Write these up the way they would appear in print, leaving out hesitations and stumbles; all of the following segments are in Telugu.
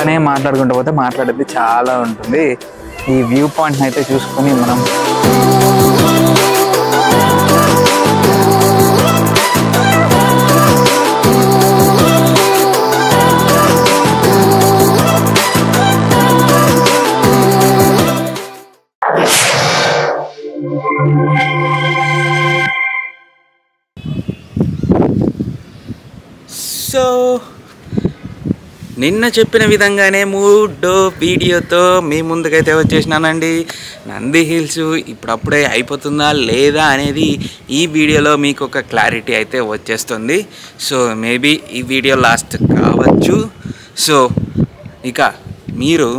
ఇట్లానే మాట్లాడుకుంటూ పోతే మాట్లాడేది చాలా ఉంటుంది. ఈ వ్యూ పాయింట్ని అయితే చూసుకొని మనం సో నిన్న చెప్పిన విధంగానే మూడో వీడియోతో మీ ముందుకైతే వచ్చేసినానండి. నంది హిల్స్ ఇప్పుడప్పుడే అయిపోతుందా లేదా అనేది ఈ వీడియోలో మీకు ఒక క్లారిటీ అయితే వచ్చేస్తుంది. సో మేబీ ఈ వీడియో లాస్ట్ కావచ్చు. సో ఇక మీరు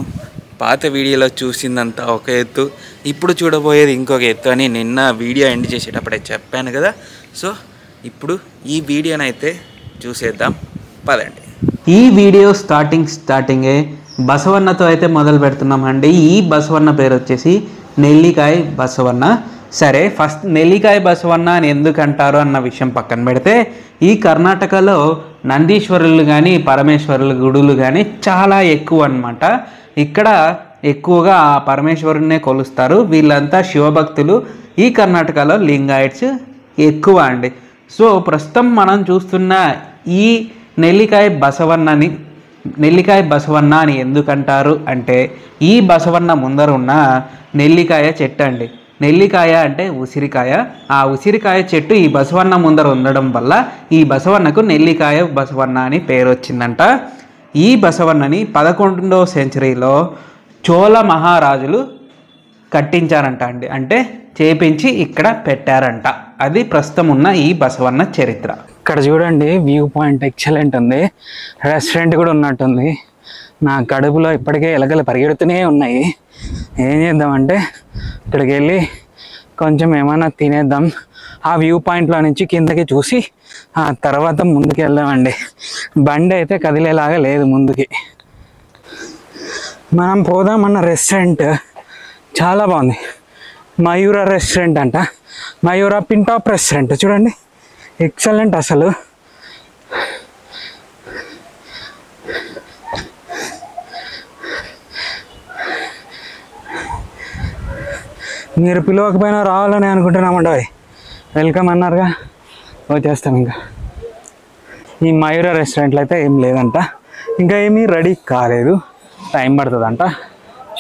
పాత వీడియోలో చూసిందంతా ఒక ఎత్తు, ఇప్పుడు చూడబోయేది ఇంకొక ఎత్తు అని నిన్న వీడియో ఎండ్ చేసేటప్పుడే చెప్పాను కదా. సో ఇప్పుడు ఈ వీడియోనైతే చూసేద్దాం, పదండి. ఈ వీడియో స్టార్టింగే బసవన్నతో అయితే మొదలు పెడుతున్నామండి. ఈ బసవన్న పేరు వచ్చేసి నెల్లికాయ బసవన్న. సరే, ఫస్ట్ నెల్లికాయ బసవన్న అని ఎందుకు అంటారు అన్న విషయం పక్కన పెడితే, ఈ కర్ణాటకలో నందీశ్వరులు కానీ పరమేశ్వరుల గుడులు కానీ చాలా ఎక్కువ అన్నమాట. ఇక్కడ ఎక్కువగా ఆ పరమేశ్వరునే కొలుస్తారు. వీళ్ళంతా శివభక్తులు. ఈ కర్ణాటకలో లింగాయట్స్ ఎక్కువ అండి. సో ప్రస్తుతం మనం చూస్తున్న ఈ నెల్లికాయ బసవన్న అని ఎందుకంటారు అంటే, ఈ బసవన్న ముందర ఉన్న నెల్లికాయ చెట్టు అండి. నెల్లికాయ అంటే ఉసిరికాయ. ఆ ఉసిరికాయ చెట్టు ఈ బసవన్న ముందర ఉండడం వల్ల ఈ బసవన్నకు నెల్లికాయ బసవన్న అని పేరు వచ్చిందంట. ఈ బసవన్నని 11వ సెంచరీలో చోళ మహారాజులు కట్టించారంట అండి. అంటే చేపించి ఇక్కడ పెట్టారంట. అది ప్రస్తుతం ఉన్న ఈ బసవన్న చరిత్ర. ఇక్కడ చూడండి, వ్యూ పాయింట్ ఎక్సలెంట్ ఉంది. రెస్టారెంట్ కూడా ఉన్నట్టుంది. నా కడుపులో ఇప్పటికే ఎలకలు పరిగెడుతూనే ఉన్నాయి. ఏం చేద్దామంటే ఇక్కడికి వెళ్ళి కొంచెం ఏమైనా తినేద్దాం. ఆ వ్యూ పాయింట్లో నుంచి కిందకి చూసి ఆ తర్వాత ముందుకు వెళ్దామండి. బండి అయితే కదిలేలాగా లేదు ముందుకి. మనం పోదామన్న రెస్టారెంట్ చాలా బాగుంది. మయూర రెస్టారెంట్ అంట. మయూర పింటాప్ రెస్టారెంట్ చూడండి, ఎక్సలెంట్ అసలు. మీరు పిలవకపోయినా రావాలని అనుకుంటున్నామండి. వెల్కమ్ అన్నారుగా, వచ్చేస్తాం. ఇంకా ఈ మయూర రెస్టారెంట్లో అయితే ఏం లేదంట, ఇంకా ఏమీ రెడీ కాలేదు, టైం పడుతుందంట.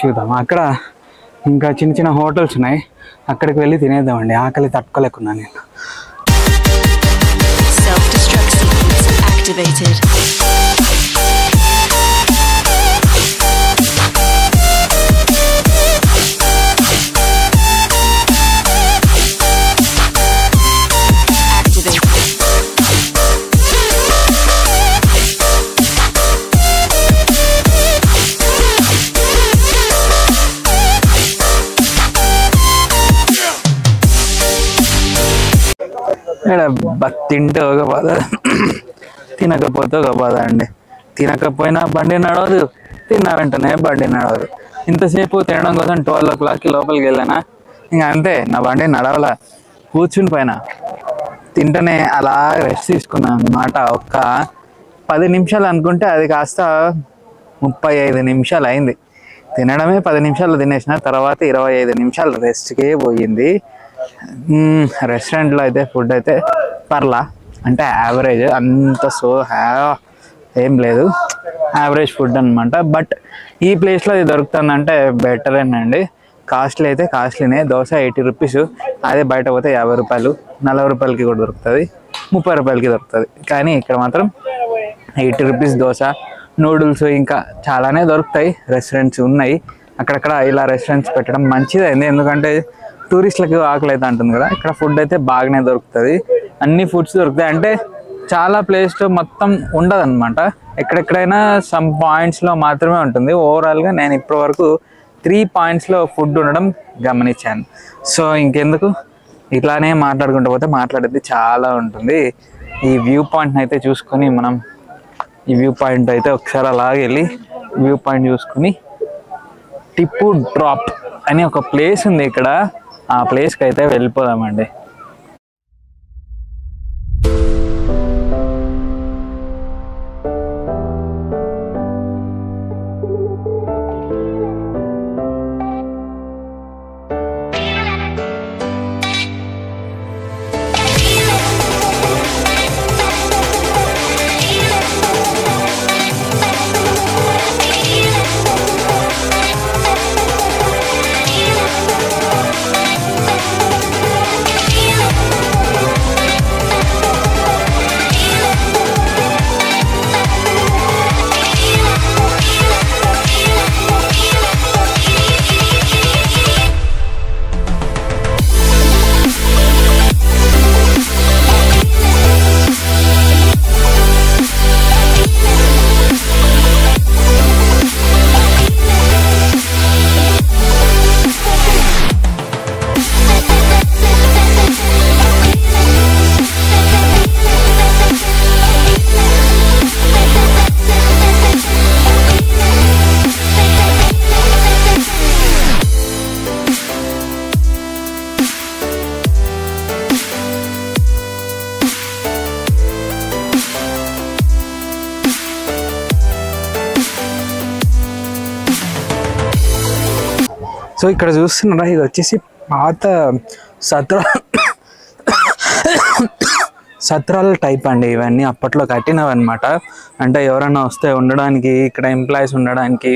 చూద్దాం. అక్కడ ఇంకా చిన్న చిన్న హోటల్స్ ఉన్నాయి, అక్కడికి వెళ్ళి తినేద్దామండి. ఆకలి తట్టుకోలేకున్నా నేను. Self-destruct sequence activated. తింటే ఒక బాధ, తినకపోతే ఒక బాధ అండి. తినకపోయినా బండి నడవదు, తిన్న వెంటనే బండి నడవదు. ఇంతసేపు తినడం కోసం 12 o'clock లోపలికి వెళ్ళానా, ఇంకా అంతే, నా బండి నడవలా. కూర్చుని పైన తింటనే అలా రెస్ట్ తీసుకున్నాను అనమాట. ఒక్క 10 నిమిషాలు అనుకుంటే అది కాస్త 35 నిమిషాలు అయింది. తినడమే 10 నిమిషాలు తినేసిన, తర్వాత 25 నిమిషాలు రెస్ట్కే పోయింది. రెస్టారెంట్లో అయితే ఫుడ్ అయితే పర్లా, అంటే యావరేజ్, అంత ఏం లేదు, యావరేజ్ ఫుడ్ అనమాట. బట్ ఈ ప్లేస్లో అది దొరుకుతుందంటే బెటరేనండి. కాస్ట్లీ అయితే కాస్ట్లీనే. దోశ 80 రూపీస్, అదే బయట పోతే 50 రూపాయలు, 40 రూపాయలకి కూడా దొరుకుతుంది, 30 రూపాయలకి దొరుకుతుంది. కానీ ఇక్కడ మాత్రం 80 రూపీస్ దోశ, నూడిల్స్ ఇంకా చాలానే దొరుకుతాయి. రెస్టారెంట్స్ ఉన్నాయి అక్కడక్కడ. ఇలా రెస్టారెంట్స్ పెట్టడం మంచిదైంది, ఎందుకంటే టూరిస్టులకు ఆకలి అయితే అంటుంది కదా. ఇక్కడ ఫుడ్ అయితే బాగానే దొరుకుతుంది, అన్ని ఫుడ్స్ దొరుకుతాయి. అంటే చాలా ప్లేస్లో మొత్తం ఉండదు అనమాట, ఎక్కడెక్కడైనా సమ్ పాయింట్స్లో మాత్రమే ఉంటుంది. ఓవరాల్గా నేను ఇప్పటి వరకు 3 పాయింట్స్లో ఫుడ్ ఉండడం గమనించాను. సో ఇంకెందుకు, ఇట్లానే మాట్లాడుకుంటూ పోతే మాట్లాడేది చాలా ఉంటుంది. ఈ వ్యూ పాయింట్ని అయితే చూసుకొని మనం, ఈ వ్యూ పాయింట్ అయితే ఒకసారి అలాగే వెళ్ళి వ్యూ పాయింట్ చూసుకుని, టిప్పు డ్రాప్ అని ఒక ప్లేస్ ఉంది ఇక్కడ, ఆ ప్లేస్కి అయితే వెళ్ళిపోదామండి. సో ఇక్కడ చూస్తున్నారా, ఇది వచ్చేసి పాత సత్రాల టైప్ అండి. ఇవన్నీ అప్పట్లో కట్టినవి అనమాట. అంటే ఎవరైనా వస్తే ఉండడానికి, ఇక్కడ ఎంప్లాయీస్ ఉండడానికి,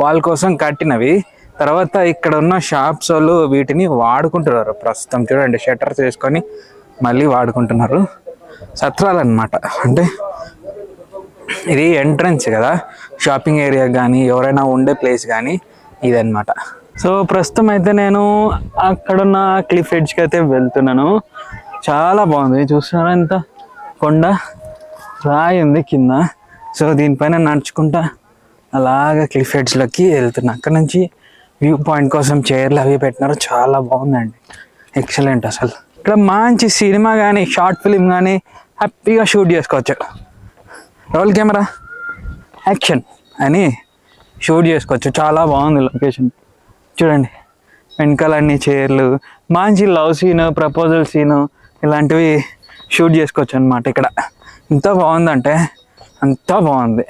వాళ్ళ కోసం కట్టినవి. తర్వాత ఇక్కడ ఉన్న షాప్స్ వాళ్ళు వీటిని వాడుకుంటున్నారు ప్రస్తుతం. చూడండి, షట్టర్స్ వేసుకొని మళ్ళీ వాడుకుంటున్నారు. సత్రాలు అనమాట. అంటే ఇది ఎంట్రన్స్ కదా షాపింగ్ ఏరియా కానీ ఎవరైనా ఉండే ప్లేస్ కానీ ఇదన్నమాట. సో ప్రస్తుతం అయితే నేను అక్కడున్న క్లిఫ్ ఎడ్జ్కి అయితే వెళ్తున్నాను. చాలా బాగుంది. చూస్తున్నారా, ఎంత కొండ రాయి ఉంది కింద. సో దీనిపైన నడుచుకుంటా అలాగా క్లిఫ్ ఎడ్జ్లోకి వెళ్తున్నా. అక్కడ నుంచి వ్యూ పాయింట్ కోసం చైర్లు అవి పెట్టినారు. చాలా బాగుందండి, ఎక్సలెంట్. అసలు ఇక్కడ మంచి సినిమా కానీ షార్ట్ ఫిలిం కానీ హ్యాపీగా షూట్ చేసుకోవచ్చు. రోల్ కెమెరా యాక్షన్ అని షూట్ చేసుకోవచ్చు. చాలా బాగుంది లొకేషన్. చూడండి, వెనకాలన్నీ చైర్లు, మంచి లవ్ సీను, ప్రపోజల్ సీను ఇలాంటివి షూట్ చేసుకోవచ్చు అనమాట. ఇక్కడ ఎంత బాగుందంటే అంతా బాగుంది.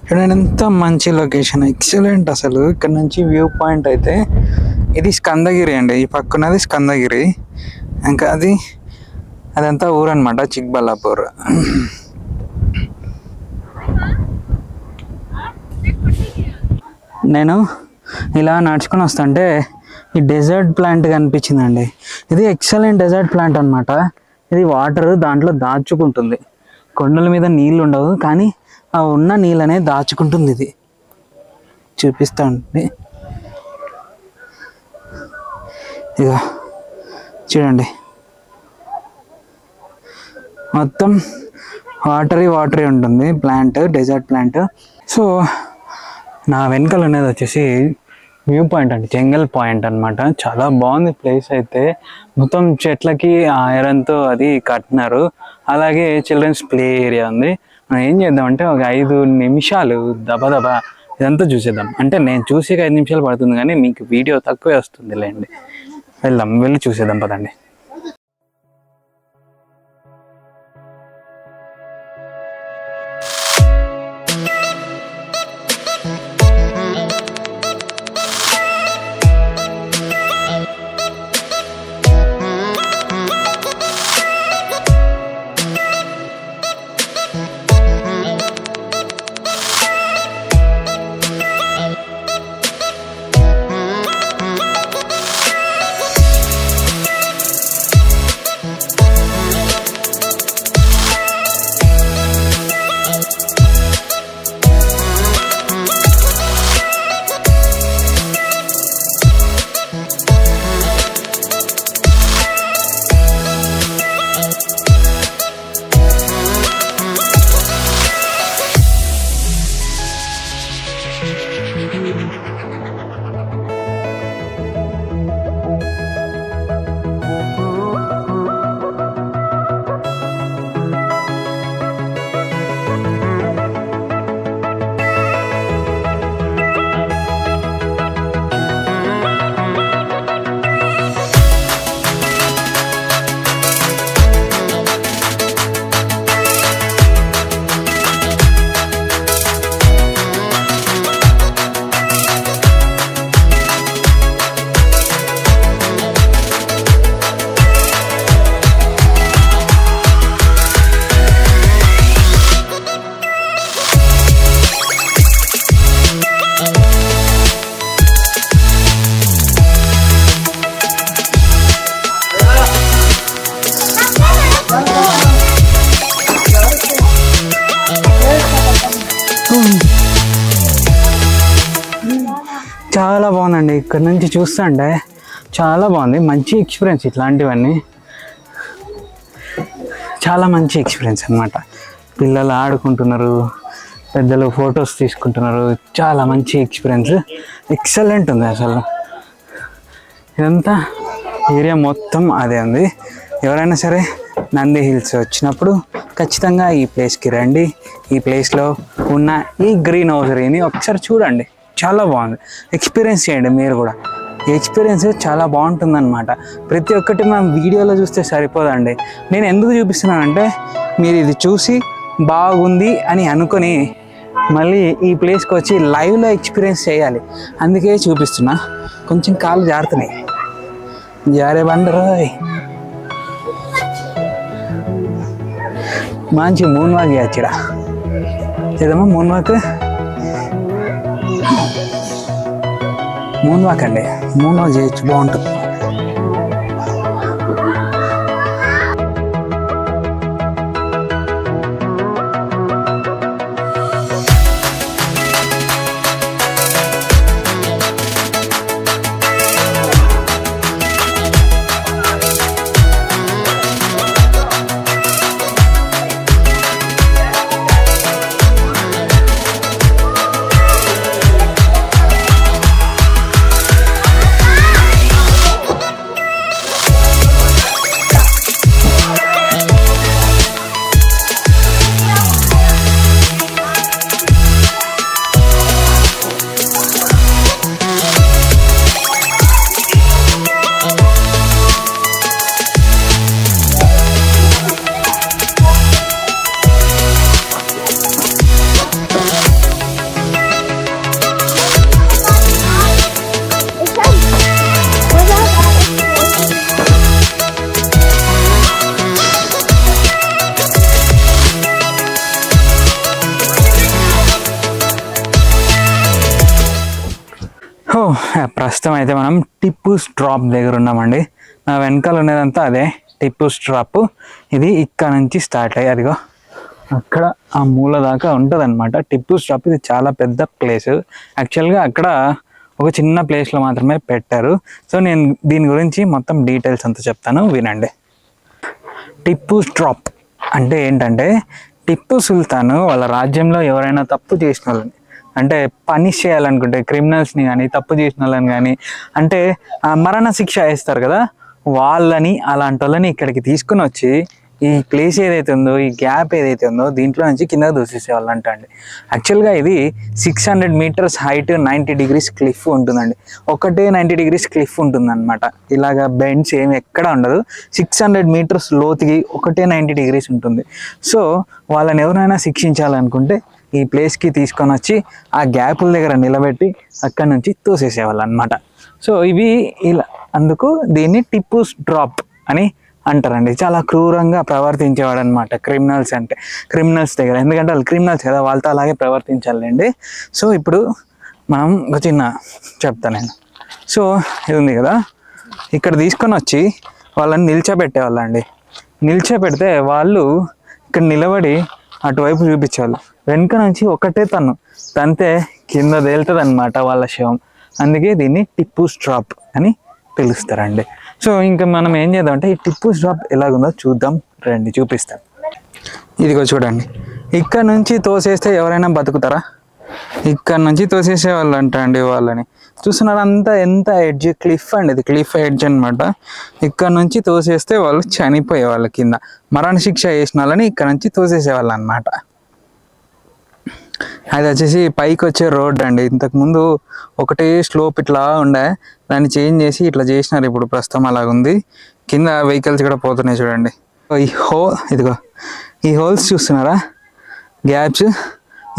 చూడండి, ఎంత మంచి లొకేషన్, ఎక్సలెంట్. అసలు ఇక్కడ నుంచి వ్యూ పాయింట్ అయితే ఇది స్కందగిరి అండి. ఈ పక్కనది స్కందగిరి, ఇంకా అదంతా ఊరు అనమాట, చిక్బల్లాపూర్. నేను ఇలా నడుచుకొని వస్తుంటే ఈ డెజర్ట్ ప్లాంట్ కనిపించిందండి. ఇది ఎక్సలెంట్ డెజర్ట్ ప్లాంట్ అనమాట. ఇది వాటర్ దాంట్లో దాచుకుంటుంది. కొండల మీద నీళ్ళు ఉండవు కానీ ఆ ఉన్న నీళ్ళనే దాచుకుంటుంది. ఇది చూపిస్తా ఉంటుంది. ఇక చూడండి, మొత్తం వాటరీ ఉంటుంది ప్లాంట్, డెజర్ట్ ప్లాంట్. సో నా వెనకాల అనేది వచ్చేసి వ్యూ పాయింట్ అండి, జంగల్ పాయింట్ అనమాట. చాలా బాగుంది ప్లేస్ అయితే. మొత్తం చెట్లకి ఐరన్తో అది కట్టినారు. అలాగే చిల్డ్రన్స్ ప్లే ఏరియా ఉంది. మనం ఏం చేద్దామంటే ఒక 5 నిమిషాలు దబదబా ఇదంతా చూసేద్దాం. అంటే నేను చూసి 5 నిమిషాలు పడుతుంది కానీ మీకు వీడియో తక్కువే వస్తుంది లేండి. వెళ్ళి చూసేద్దాం పదండి. ఇక్కడ నుంచి చూస్తుంటే చాలా బాగుంది. మంచి ఎక్స్పీరియన్స్, ఇట్లాంటివన్నీ చాలా మంచి ఎక్స్పీరియన్స్ అన్నమాట. పిల్లలు ఆడుకుంటున్నారు, పెద్దలు ఫొటోస్ తీసుకుంటున్నారు. చాలా మంచి ఎక్స్పీరియన్స్, ఎక్సలెంట్ ఉంది అసలు. ఇదంతా ఏరియా మొత్తం అదే ఉంది. ఎవరైనా సరే నంది హిల్స్ వచ్చినప్పుడు ఖచ్చితంగా ఈ ప్లేస్కి రండి. ఈ ప్లేస్లో ఉన్న ఈ గ్రీన్ హౌసరీని ఒకసారి చూడండి, చాలా బాగుంది. ఎక్స్పీరియన్స్ చేయండి మీరు కూడా. ఈ ఎక్స్పీరియన్స్ చాలా బాగుంటుందన్నమాట. ప్రతి ఒక్కటి మనం వీడియోలో చూస్తే సరిపోదండి. నేను ఎందుకు చూపిస్తున్నానంటే మీరు ఇది చూసి బాగుంది అని అనుకొని మళ్ళీ ఈ ప్లేస్కి వచ్చి లైవ్లో ఎక్స్పీరియన్స్ చేయాలి, అందుకే చూపిస్తున్నా. కొంచెం కాళ్ళు జారుతున్నాయి, జారే బండరా. మంచి మూన్ వాక్ చేయొచ్చు ఇక్కడ. చేద్దామా మూన్ వాక్? మూన్ వాక్ అండి, మూన్ వాక్ చేయొచ్చు, బాగుంటుంది. ప్రస్తుతం అయితే మనం టిప్పుస్ డ్రాప్ దగ్గర ఉన్నామండి. నా వెనకాల ఉన్నదంతా అదే టిప్పుస్ డ్రాప్. ఇది ఇక్కడ నుంచి స్టార్ట్ అయ్యి అదిగో అక్కడ ఆ మూల దాకా ఉంటుంది అనమాట టిప్పుస్ డ్రాప్. ఇది చాలా పెద్ద ప్లేస్. యాక్చువల్గా అక్కడ ఒక చిన్న ప్లేస్లో మాత్రమే పెట్టారు. సో నేను దీని గురించి మొత్తం డీటెయిల్స్ అంతా చెప్తాను, వినండి. టిప్పుస్ డ్రాప్ అంటే ఏంటంటే, టిప్పు సుల్తాన్ వాళ్ళ రాజ్యంలో ఎవరైనా తప్పు చేసిన వాళ్ళని, అంటే పనిష్ చేయాలనుకుంటే క్రిమినల్స్ని కానీ, తప్పు చేసిన వాళ్ళని కానీ, అంటే మరణ శిక్ష వేస్తారు కదా, వాళ్ళని అలాంటి వాళ్ళని ఇక్కడికి తీసుకుని వచ్చి ఈ ప్లేస్ ఏదైతే ఉందో, ఈ గ్యాప్ ఏదైతే ఉందో దీంట్లో నుంచి కింద దూసేసేవాళ్ళు అంటండి. యాక్చువల్గా ఇది 600 meters హైట్, 90 degrees క్లిఫ్ ఉంటుందండి. ఒకటే 90 degrees క్లిఫ్ ఉంటుందన్నమాట. ఇలాగ బెండ్స్ ఏమి ఎక్కడ ఉండదు. 600 meters లోతుకి ఒకటే 90 degrees ఉంటుంది. సో వాళ్ళని ఎవరైనా శిక్షించాలనుకుంటే ఈ ప్లేస్కి తీసుకొని వచ్చి ఆ గ్యాపుల దగ్గర నిలబెట్టి అక్కడ నుంచి తోసేసేవాళ్ళు అనమాట. సో ఇవి ఇలా, అందుకు దీన్ని టిప్పుస్ డ్రాప్ అని అంటారండి. చాలా క్రూరంగా ప్రవర్తించేవాడు అనమాట క్రిమినల్స్ అంటే, క్రిమినల్స్ దగ్గర. ఎందుకంటే వాళ్ళు క్రిమినల్స్ కదా, వాళ్ళతో అలాగే ప్రవర్తించాలండి. సో ఇప్పుడు మనం ఒక చిన్న చెప్తాను నేను. సో ఇది ఉంది కదా, ఇక్కడ తీసుకొని వచ్చి వాళ్ళని నిల్చోబెట్టేవాళ్ళండి. నిల్చోబెడితే వాళ్ళు ఇక్కడ నిలబడి అటువైపు చూపించేవాళ్ళు. వెనుక నుంచి ఒకటే తంతే కింద తేలుతుంది అనమాట వాళ్ళ శవం. అందుకే దీన్ని టిప్పుస్ డ్రాప్ అని పిలుస్తారండి. సో ఇంకా మనం ఏం చేద్దామంటే ఈ టిప్పుస్ డ్రాప్ ఎలాగుందో చూద్దాం రండి, చూపిస్తాం. ఇదిగో చూడండి, ఇక్కడ నుంచి తోసేస్తే ఎవరైనా బతుకుతారా? ఇక్కడ నుంచి తోసేసేవాళ్ళు అంట అండి వాళ్ళని. చూస్తున్నారు అంతా ఎంత ఎడ్జ్, క్లిఫ్ అండి, ఇది క్లిఫ్ ఎడ్జ్ అనమాట. ఇక్కడ నుంచి తోసేస్తే వాళ్ళు చనిపోయే వాళ్ళ కింద మరణ శిక్ష వేసిన వాళ్ళని ఇక్కడ నుంచి తోసేసేవాళ్ళు అనమాట. అది వచ్చేసి పైకి వచ్చే రోడ్ అండి. ఇంతకుముందు ఒకటే స్లోప్ ఇట్లా ఉండే, దాన్ని చేంజ్ చేసి ఇట్లా చేసినారు. ఇప్పుడు ప్రస్తుతం అలాగుంది. కింద వెహికల్స్ కూడా పోతున్నాయి చూడండి. ఇదిగో ఈ హోల్స్ చూస్తున్నారా, గ్యాప్స్,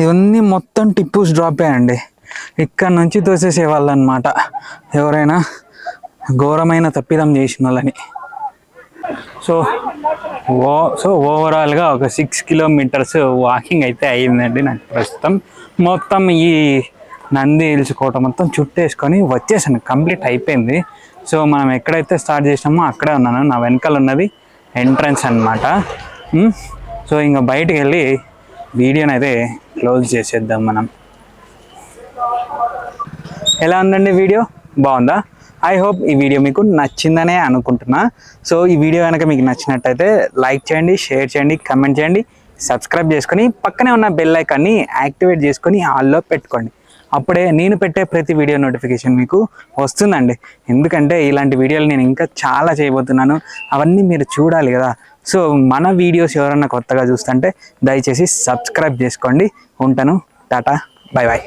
ఇవన్నీ మొత్తం టిప్పుస్ డ్రాపే అండి. ఇక్కడ నుంచి తోసేసేవాళ్ళు అనమాట ఎవరైనా ఘోరమైన తప్పిదం చేసిన వాళ్ళని. సో ఓవరాల్గా ఒక 6 kilometers వాకింగ్ అయితే అయ్యిందండి నాకు ప్రస్తుతం. మొత్తం ఈ నంది హిల్స్ కోట మొత్తం చుట్టేసుకొని వచ్చేసాను, కంప్లీట్ అయిపోయింది. సో మనం ఎక్కడైతే స్టార్ట్ చేసినామో అక్కడే ఉన్నాను. నా వెనకాల ఉన్నది ఎంట్రన్స్ అనమాట. సో ఇంకా బయటికి వెళ్ళి వీడియోని అయితే క్లోజ్ చేసేద్దాం మనం. ఎలా ఉందండి వీడియో? బాగుందా? ఐ హోప్ ఈ వీడియో మీకు నచ్చిందనే అనుకుంటున్నా. సో ఈ వీడియో కనుక మీకు నచ్చినట్టయితే లైక్ చేయండి, షేర్ చేయండి, కమెంట్ చేయండి, సబ్స్క్రైబ్ చేసుకొని పక్కనే ఉన్న బెల్ ఐకాన్ని యాక్టివేట్ చేసుకొని ఆల్లో పెట్టుకోండి. అప్పుడే నేను పెట్టే ప్రతి వీడియో నోటిఫికేషన్ మీకు వస్తుందండి. ఎందుకంటే ఇలాంటి వీడియోలు నేను ఇంకా చాలా చేయబోతున్నాను, అవన్నీ మీరు చూడాలి కదా. సో మన వీడియోస్ ఎవరన్నా కొత్తగా చూస్తుంటే దయచేసి సబ్స్క్రైబ్ చేసుకోండి. ఉంటాను, టాటా, బై బాయ్.